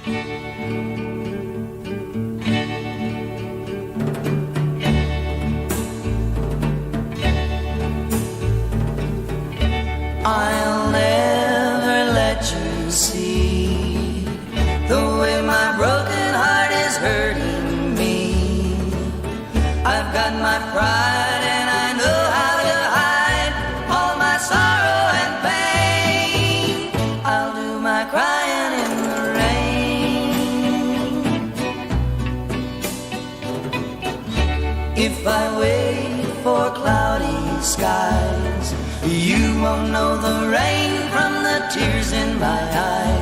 I'll never let you see the way my broken heart is hurting me. I've got my pride and I know how to hide all my sorrow and pain. I'll do my crying in the rain. If I wait for cloudy skies, you won't know the rain from the tears in my eyes.